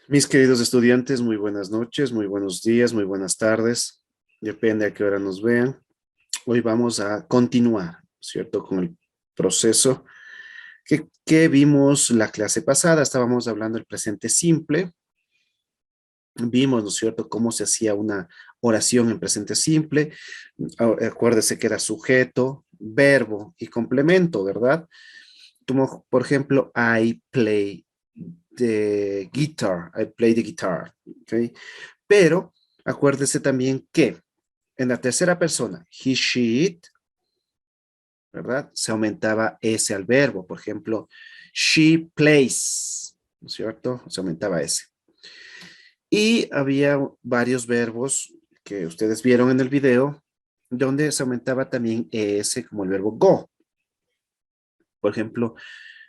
Mis queridos estudiantes, muy buenas noches, muy buenos días, muy buenas tardes. Depende a qué hora nos vean. Hoy vamos a continuar, ¿cierto? Con el proceso que vimos la clase pasada. Estábamos hablando del presente simple. Vimos, ¿no es cierto?, cómo se hacía una oración en presente simple. Acuérdese que era sujeto, verbo y complemento, ¿verdad? Como, por ejemplo, I play the guitar, I play the guitar, ¿ok? Pero acuérdese también que en la tercera persona, he, she, it, ¿verdad? Se aumentaba ese al verbo. Por ejemplo, she plays, ¿no es cierto? Se aumentaba ese. Y había varios verbos que ustedes vieron en el video, donde se aumentaba también ese como el verbo go. Por ejemplo,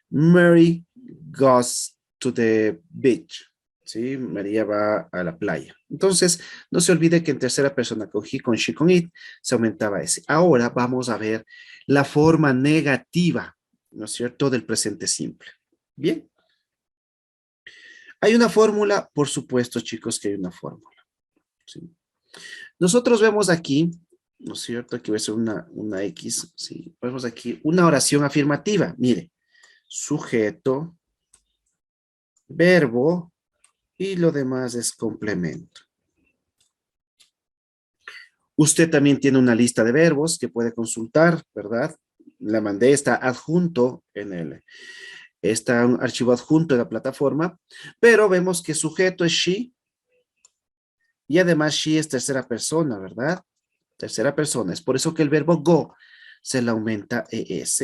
Mary goes to the beach. ¿Sí? María va a la playa. Entonces, no se olvide que en tercera persona con he, con she, con it, se aumentaba ese. Ahora vamos a ver la forma negativa, ¿no es cierto?, del presente simple. Bien. Hay una fórmula, por supuesto, chicos, que hay una fórmula. ¿Sí? Nosotros vemos aquí, ¿no es cierto?, aquí va a ser una X, ¿sí? Vemos aquí una oración afirmativa. Mire, sujeto, verbo, y lo demás es complemento. Usted también tiene una lista de verbos que puede consultar, ¿verdad? La mandé, está adjunto está un archivo adjunto en la plataforma, pero vemos que sujeto es she y además she es tercera persona, ¿verdad? Tercera persona. Es por eso que el verbo go se le aumenta es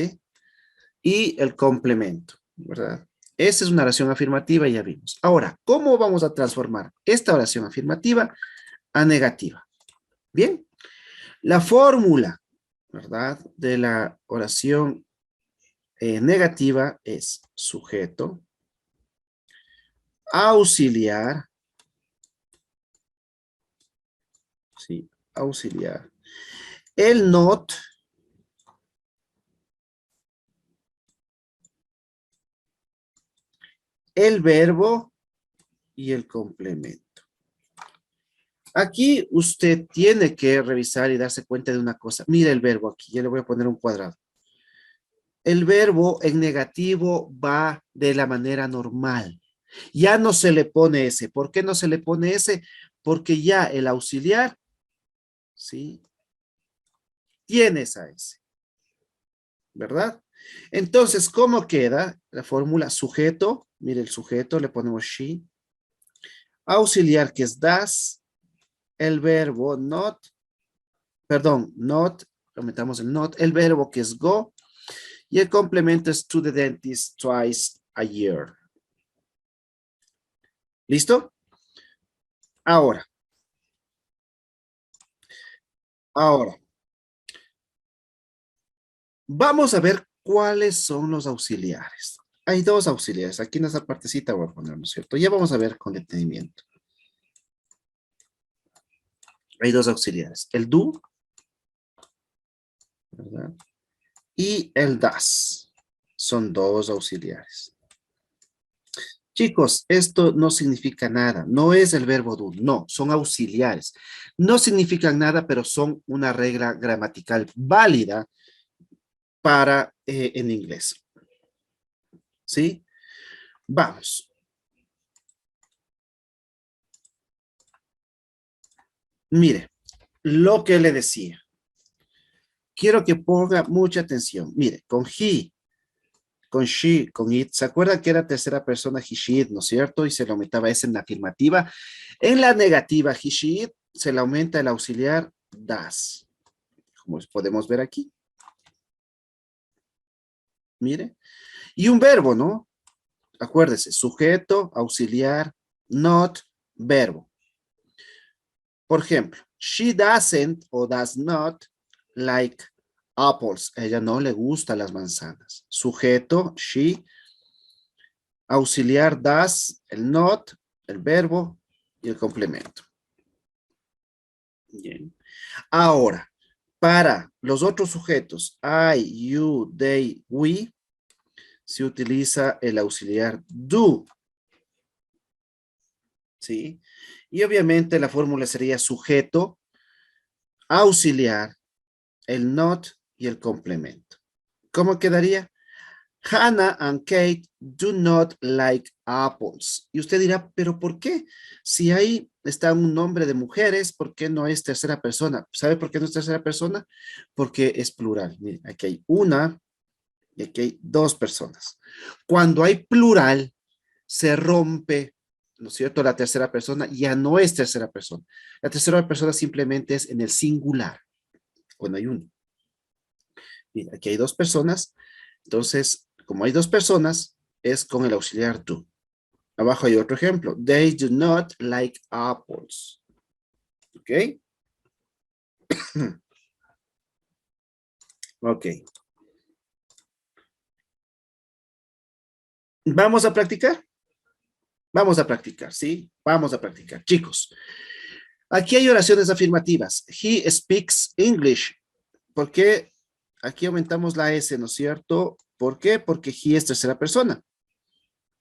y el complemento, ¿verdad? Esa es una oración afirmativa, ya vimos. Ahora, ¿cómo vamos a transformar esta oración afirmativa a negativa? Bien, la fórmula, ¿verdad?, de la oración negativa es sujeto, auxiliar, ¿sí? Auxiliar. El not, el verbo y el complemento. Aquí usted tiene que revisar y darse cuenta de una cosa. Mira el verbo aquí, ya le voy a poner un cuadrado. El verbo en negativo va de la manera normal. Ya no se le pone ese. ¿Por qué no se le pone ese? Porque ya el auxiliar, ¿sí?, tiene esa S, ¿verdad? Entonces, ¿cómo queda la fórmula? Sujeto, mire el sujeto, le ponemos she. Auxiliar, que es das. El verbo not, perdón, not, aumentamos el not. El verbo, que es go. Y el complemento es to the dentist twice a year. ¿Listo? Ahora, ahora, vamos a ver cuáles son los auxiliares. Hay dos auxiliares. Aquí en esa partecita voy a poner, ¿no es cierto? Ya vamos a ver con detenimiento. Hay dos auxiliares. El do, ¿verdad?, y el das. Son dos auxiliares. Chicos, esto no significa nada. No es el verbo do. No, son auxiliares. No significan nada, pero son una regla gramatical válida para en inglés. ¿Sí? Vamos. Mire, lo que le decía. Quiero que ponga mucha atención. Mire, con he, con she, con it, ¿se acuerdan que era tercera persona he, she, it, ¿no es cierto? Y se le aumentaba ese en la afirmativa. En la negativa, he, she, it, se le aumenta el auxiliar das. Como podemos ver aquí. Mire. Y un verbo, ¿no? Acuérdese, sujeto, auxiliar, not, verbo. Por ejemplo, she doesn't o does not like apples. A ella no le gustan las manzanas. Sujeto, she. Auxiliar, does, el not, el verbo y el complemento. Bien. Ahora, para los otros sujetos, I, you, they, we, se utiliza el auxiliar do. ¿sí? Y obviamente la fórmula sería sujeto, auxiliar, el not y el complemento. ¿Cómo quedaría? Hannah and Kate do not like apples. Y usted dirá, ¿pero por qué? Si ahí está un nombre de mujeres, ¿por qué no es tercera persona? ¿Sabe por qué no es tercera persona? Porque es plural. Mire, aquí hay una y aquí hay dos personas. Cuando hay plural, se rompe, ¿no es cierto? La tercera persona ya no es tercera persona. La tercera persona simplemente es en el singular, cuando hay uno. Mira, aquí hay dos personas, entonces, como hay dos personas, es con el auxiliar do. Abajo hay otro ejemplo. They do not like apples. ¿Ok? Ok. ¿Vamos a practicar? Vamos a practicar, ¿sí? Vamos a practicar. Chicos, aquí hay oraciones afirmativas. He speaks English. ¿Por qué? Aquí aumentamos la S, ¿no es cierto? ¿Por qué? Porque he es tercera persona.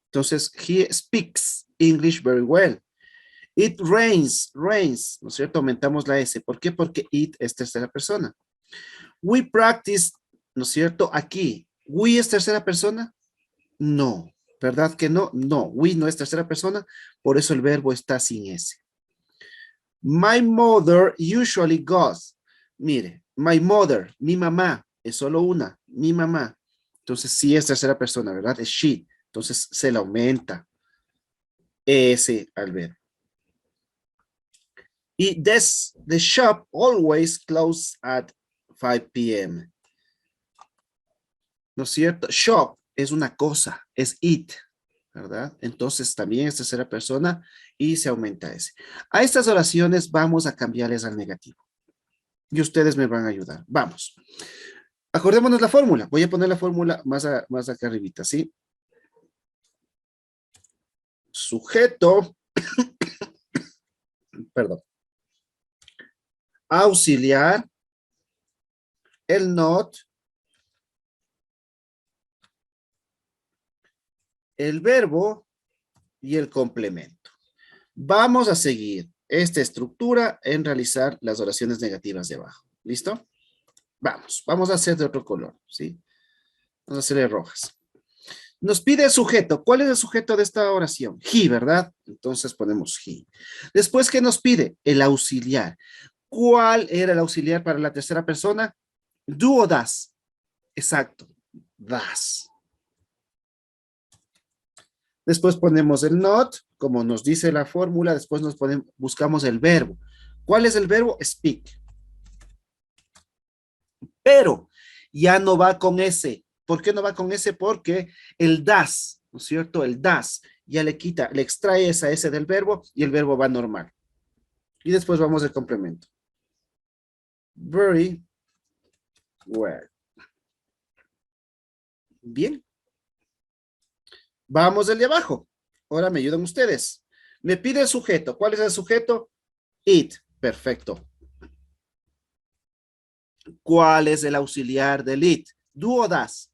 Entonces, he speaks English very well. It rains, rains, ¿no es cierto? Aumentamos la S. ¿Por qué? Porque it es tercera persona. We practice, ¿no es cierto? Aquí, we es tercera persona. No, ¿verdad que no? No, we no es tercera persona, por eso el verbo está sin S. My mother usually goes. Mire, my mother, mi mamá, es solo una, mi mamá. Entonces sí es tercera persona, ¿verdad? Es she. Entonces se le aumenta S al verbo. Y the shop always closes at 5 p.m. ¿No es cierto? Shop es una cosa, es it, ¿verdad? Entonces también es tercera persona y se aumenta ese. A estas oraciones vamos a cambiarles al negativo. Y ustedes me van a ayudar. Vamos. Acordémonos la fórmula. Voy a poner la fórmula más acá arribita, ¿sí? Sujeto, perdón, auxiliar, el not, el verbo y el complemento. Vamos a seguir esta estructura en realizar las oraciones negativas de abajo. ¿Listo? Vamos a hacer de otro color, ¿sí? Vamos a hacerle rojas. Nos pide el sujeto. ¿Cuál es el sujeto de esta oración? He, ¿verdad? Entonces ponemos he. Después, ¿qué nos pide? El auxiliar. ¿Cuál era el auxiliar para la tercera persona? Do o das. Exacto. Das. Después ponemos el not, como nos dice la fórmula. Después buscamos el verbo. ¿Cuál es el verbo? Speak. Pero ya no va con ese. ¿Por qué no va con ese? Porque el das, ¿no es cierto? El das ya le quita, le extrae esa S del verbo y el verbo va normal. Y después vamos al complemento. Very well. Bien. Vamos del de abajo. Ahora me ayudan ustedes. Me pide el sujeto. ¿Cuál es el sujeto? It. Perfecto. ¿Cuál es el auxiliar del it? Do o das.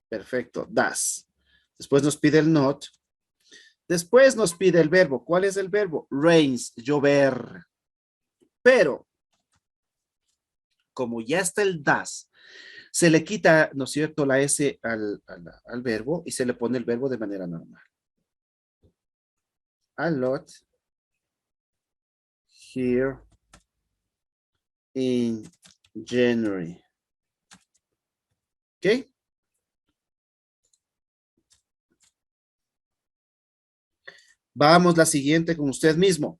Perfecto. Das. Después nos pide el not. Después nos pide el verbo. ¿Cuál es el verbo? Rains, llover. Pero, como ya está el das, se le quita, ¿no es cierto?, la S al verbo y se le pone el verbo de manera normal. A lot here in January. ¿Ok? Vamos la siguiente con usted mismo.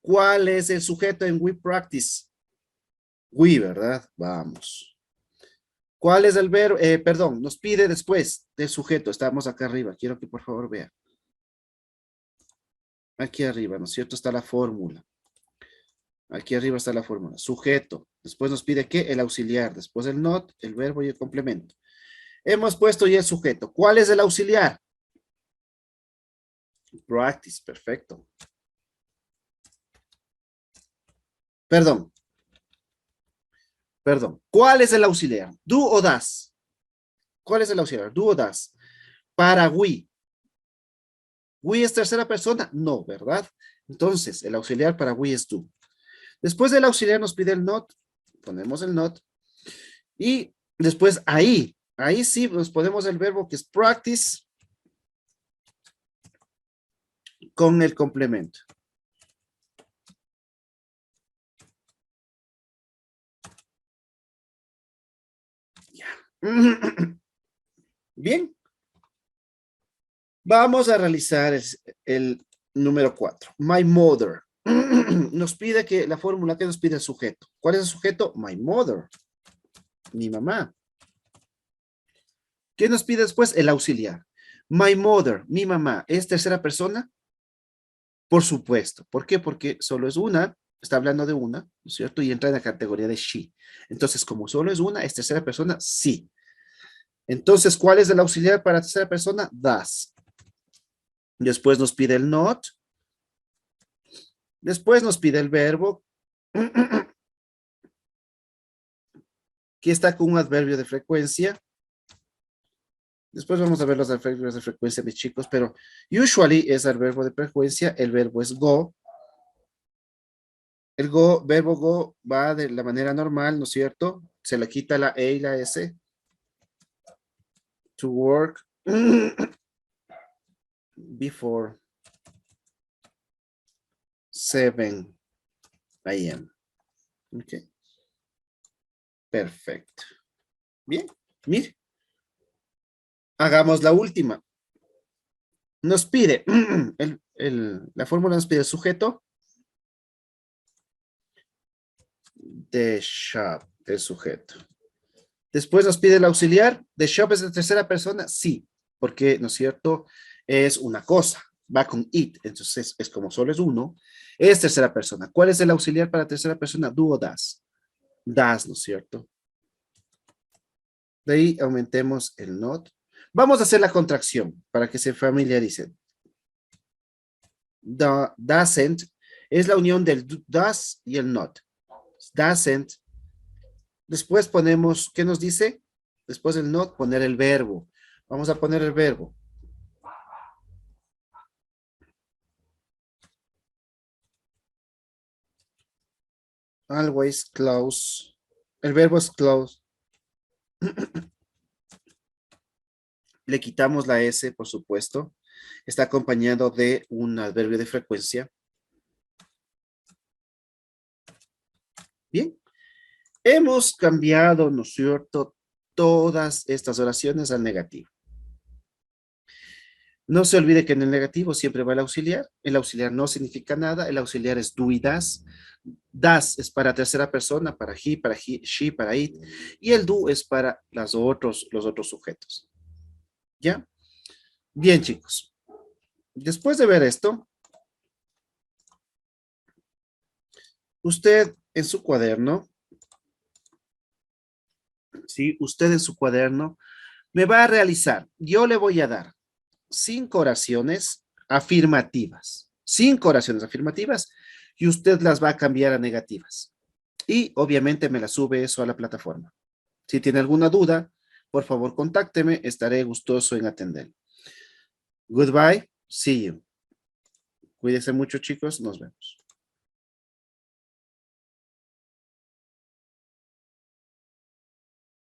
¿Cuál es el sujeto en we practice? We, ¿verdad? Vamos. ¿Cuál es el verbo? Perdón, nos pide después del sujeto. Estamos acá arriba. Quiero que por favor vea. Aquí arriba, ¿no es cierto? Está la fórmula. Aquí arriba está la fórmula. Sujeto. Después nos pide ¿qué? El auxiliar. Después el not, el verbo y el complemento. Hemos puesto ya el sujeto. ¿Cuál es el auxiliar? Practice. Perfecto. Perdón. Perdón. ¿Cuál es el auxiliar? Do o das. ¿Cuál es el auxiliar? Do o das. Para we. We es tercera persona, no, ¿verdad? Entonces, el auxiliar para we es do. Después del auxiliar nos pide el not, ponemos el not, y después ahí sí nos ponemos el verbo que es practice con el complemento. Ya. Bien. Vamos a realizar el número 4. My mother. Nos pide que la fórmula que nos pide el sujeto. ¿Cuál es el sujeto? My mother. Mi mamá. ¿Qué nos pide después? El auxiliar. My mother, mi mamá. ¿Es tercera persona? Por supuesto. ¿Por qué? Porque solo es una. Está hablando de una, ¿no es cierto? Y entra en la categoría de she. Entonces, como solo es una, ¿es tercera persona? Sí. Entonces, ¿cuál es el auxiliar para tercera persona? Does. Después nos pide el not. Después nos pide el verbo que está con un adverbio de frecuencia. Después vamos a ver los adverbios de frecuencia, mis chicos, pero usually es el verbo de frecuencia, el verbo es go. El verbo go va de la manera normal, ¿no es cierto? Se le quita la E y la S. To work before 7 a.m. Ok. Perfecto. Bien, mire. Hagamos la última. Nos pide, la fórmula nos pide el sujeto. The shop, el sujeto. Después nos pide el auxiliar. The shop es de tercera persona. Sí, porque, ¿no es cierto? Es una cosa. Va con it. Entonces es como solo es uno. Es tercera persona. ¿Cuál es el auxiliar para tercera persona? Do o das. Das, ¿no es cierto? De ahí aumentemos el not. Vamos a hacer la contracción para que se familiaricen. Doesn't es la unión del does y el not. Doesn't. Después ponemos, ¿qué nos dice? Después del not, poner el verbo. Vamos a poner el verbo. Always close. El verbo es close. Le quitamos la S, por supuesto. Está acompañado de un adverbio de frecuencia. Bien. Hemos cambiado, ¿no es cierto?, todas estas oraciones al negativo. No se olvide que en el negativo siempre va el auxiliar. El auxiliar no significa nada. El auxiliar es do y das. Das es para tercera persona, para he, she, para it. Y el do es para los otros sujetos. ¿Ya? Bien, chicos. Después de ver esto, usted en su cuaderno, ¿sí? Usted en su cuaderno me va a realizar, yo le voy a dar 5 oraciones afirmativas. 5 oraciones afirmativas y usted las va a cambiar a negativas. Y obviamente me la sube eso a la plataforma. Si tiene alguna duda, por favor contácteme, estaré gustoso en atender. Goodbye, see you. Cuídense mucho, chicos, nos vemos.